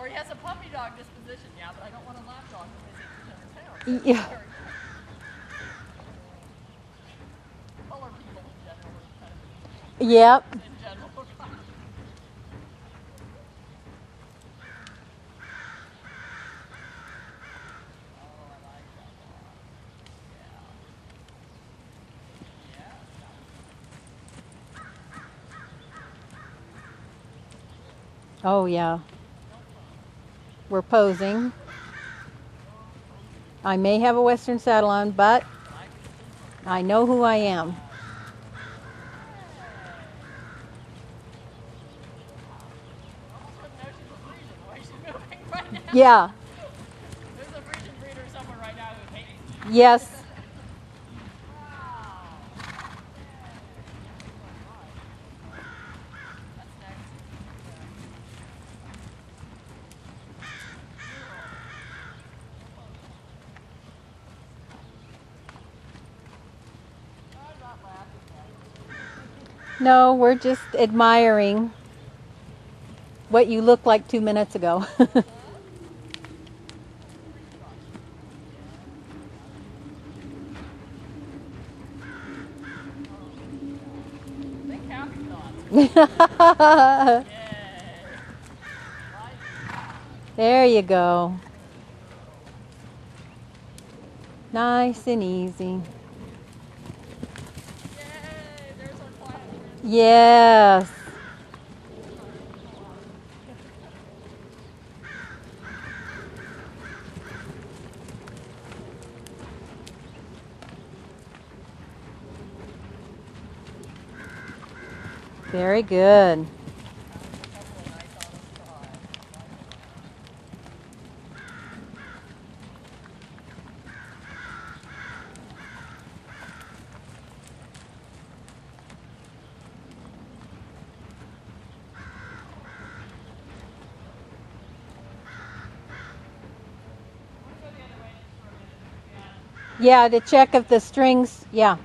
Or he has a puppy dog disposition, yeah, but I don't want a lap dog that weighs 800 pounds. Yeah. Color people in general are kind of Yep. in general. Oh yeah. We're posing. I may have a Western saddle on, but I know who I am. Yeah. There's a Frisian breeder somewhere right now who's hating. Yes. No, we're just admiring what you looked like 2 minutes ago. Think happy thoughts. There you go. Nice and easy. Yay, there's our quiet friend. Yes. Very good. Yeah, to check if the strings, yeah.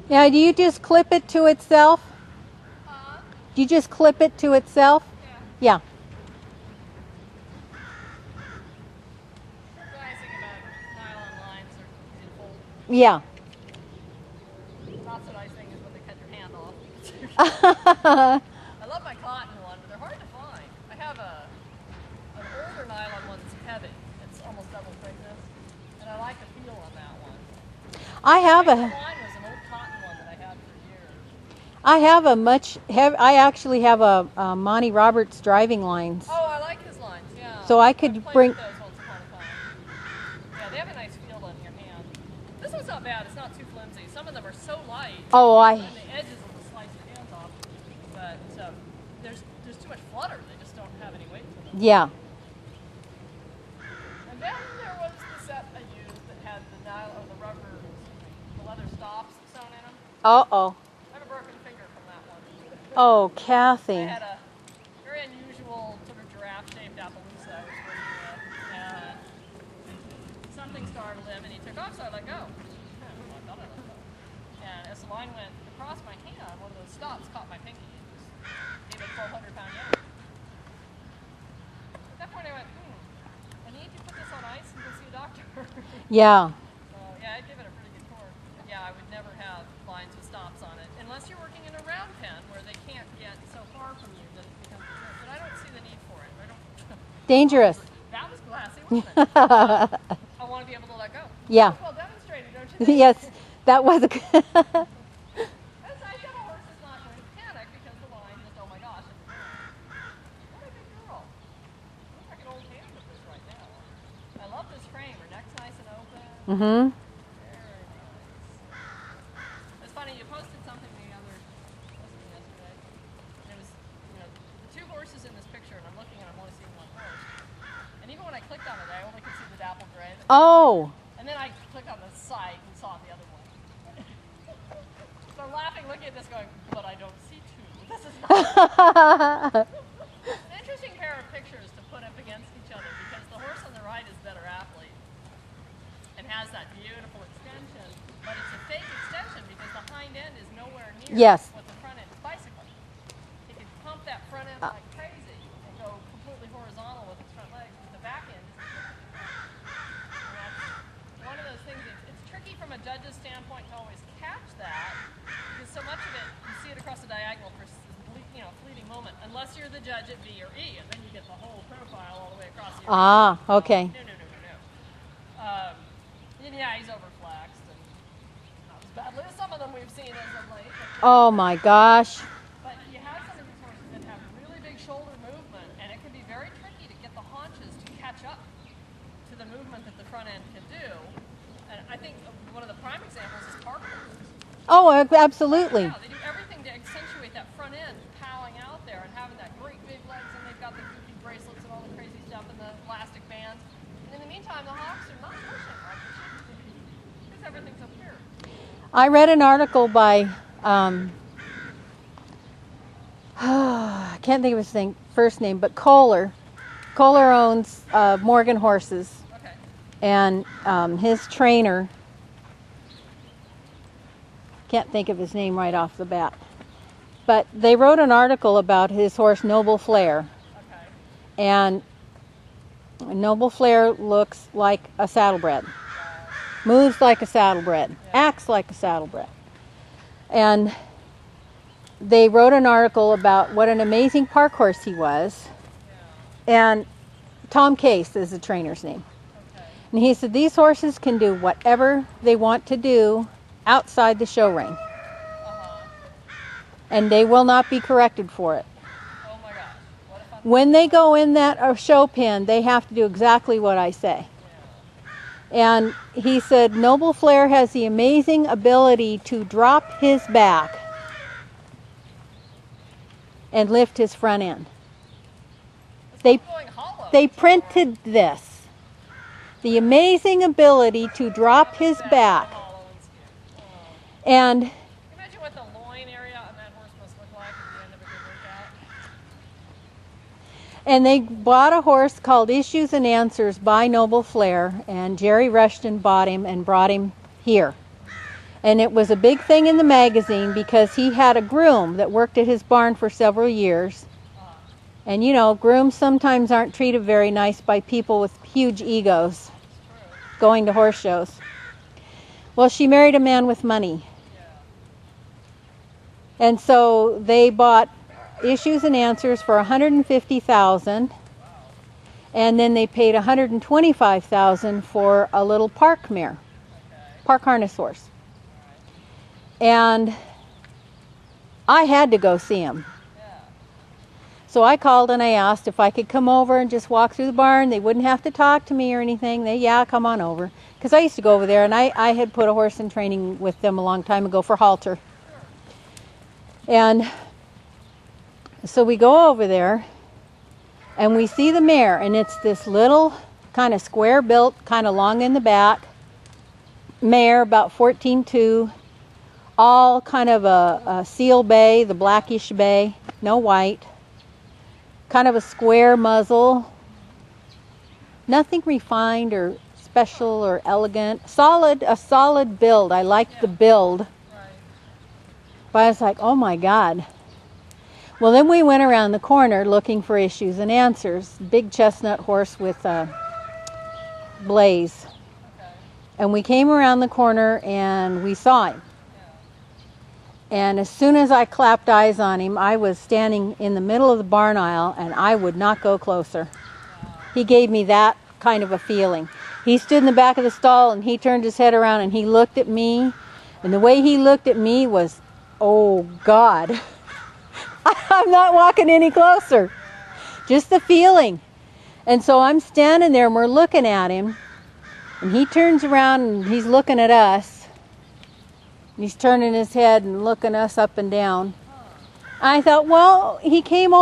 Now, do you just clip it to itself? Do you just clip it to itself? Yeah. Surprising about nylon lines are in fold. Yeah. Not so nice thing is when they cut your hand off. I love my cotton one, but they're hard to find. I have an older nylon one that's heavy. It's almost double thickness, and I like the feel on that one. I have Mine a. was an old cotton one that I had for years. I have a much. I actually have a Monty Roberts driving lines. Oh, I like his lines. Yeah. So I could I've played bring. with those once upon a time. Yeah, they have a nice feel on your hand. This one's not bad. It's not too flimsy. Some of them are so light. Oh, And the edges will just slice your hands off. But there's too much flutter. They just don't have any weight to them. Yeah. And then there was the set I used that had the nylon or the rubber, the leather stops sewn in them. Uh-oh. I have a broken finger from that one. Oh, Kathy. I had a very unusual sort of giraffe-shaped Appaloosa I was working with, and something startled him, and he took off, so I let go. And as the line went across my hand, one of those stops caught my pinky and just gave it a 1,200-pound yank. At that point, I went, I need to put this on ice and go see a doctor. Yeah. So, yeah, I'd give it a pretty good torque. But yeah, I would never have lines with stops on it, unless you're working in a round pen where they can't get so far from you that it becomes a trick. But I don't see the need for it. I don't. Dangerous. That was glassy, wasn't it? I want to be able to let go. Yeah. Well demonstrated, don't you think? Yes, that was a. That's ideal. A horse is not going to panic because the line just, oh my gosh. What a good girl. Looks like an old hand with this right now. I love this frame. Her neck's nice and open. Mm-hmm. Very nice. It's funny, you posted something yesterday, and it was, the two horses in this picture and I'm only seeing one horse. And even when I clicked on it, I only could see the dapple gray. Oh. And then I clicked on the site and saw the other one. So I'm laughing, looking at this going, but I don't see two. This is not. It's an interesting pair of pictures to put up against each other because the horse on the right is a better athlete and has that beautiful extension, but it's a fake extension because the hind end is nowhere near Yes. what the front end is bicycling. He can pump that front end like crazy and go completely horizontal with his front legs, but the back end is one of those things. It's tricky from a judge's standpoint to always catch that because so much of it, you see it across the diagonal for fleeting moment, unless you're the judge at B or E, and then you get the whole profile all the way across the Okay. No. And yeah, he's overflexed, and not as badly as some of them we've seen as of late. Oh my gosh. But you have some of these horses that have really big shoulder movement, and it can be very tricky to get the haunches to catch up to the movement that the front end can do. And I think one of the prime examples is park horses. Oh, absolutely. Yeah, they do everything to accentuate that front end powing out there and having that great big legs, and they've got the goofy bracelets and all the crazy stuff and the elastic bands. And in the meantime, the hawks are not pushing like they should be because everything's up here. I read an article by, I can't think of his first name, but Kohler. Kohler owns Morgan Horses. Okay. And his trainer, can't think of his name right off the bat, but they wrote an article about his horse Noble Flare. Okay. And Noble Flare looks like a saddlebred, moves like a saddlebred, acts like a saddlebred. And they wrote an article about what an amazing park horse he was. And Tom Case is the trainer's name. Okay. And he said these horses can do whatever they want to do outside the show ring. And they will not be corrected for it. Oh my gosh. What a fun When they go in that show pen, they have to do exactly what I say. And he said Noble Flare has the amazing ability to drop his back and lift his front end. going hollow. They printed this. The amazing ability to drop his back. Hollow and skin. And Can you imagine what the loin area on that horse must look like at the end of a good workout? And they bought a horse called Issues and Answers by Noble Flare, and Jerry Rushton bought him and brought him here. And it was a big thing in the magazine because he had a groom that worked at his barn for several years. And you know, grooms sometimes aren't treated very nice by people with huge egos going to horse shows. Well, she married a man with money. And so they bought Issues and Answers for $150,000, and then they paid $125,000 for a little park mare, park harness horse. And I had to go see him. So I called and I asked if I could come over and just walk through the barn. They wouldn't have to talk to me or anything. Yeah, come on over. Because I used to go over there, and I had put a horse in training with them a long time ago for halter. And so we go over there, and we see the mare, and it's this little kind of square built, kind of long in the back mare, about 14'2", all kind of a seal bay, the blackish bay, no white, kind of a square muzzle, nothing refined or special or elegant, a solid build. I liked the build. But I was like, oh my God. Well, then we went around the corner looking for Issues and Answers. Big chestnut horse with a blaze. And we came around the corner and we saw him. And as soon as I clapped eyes on him, I was standing in the middle of the barn aisle and I would not go closer. He gave me that kind of a feeling. He stood in the back of the stall and he turned his head around and he looked at me. And the way he looked at me was, oh God, I'm not walking any closer. Just the feeling. And so I'm standing there and we're looking at him. And he turns around and he's looking at us. And he's turning his head and looking us up and down. I thought, well, he came over.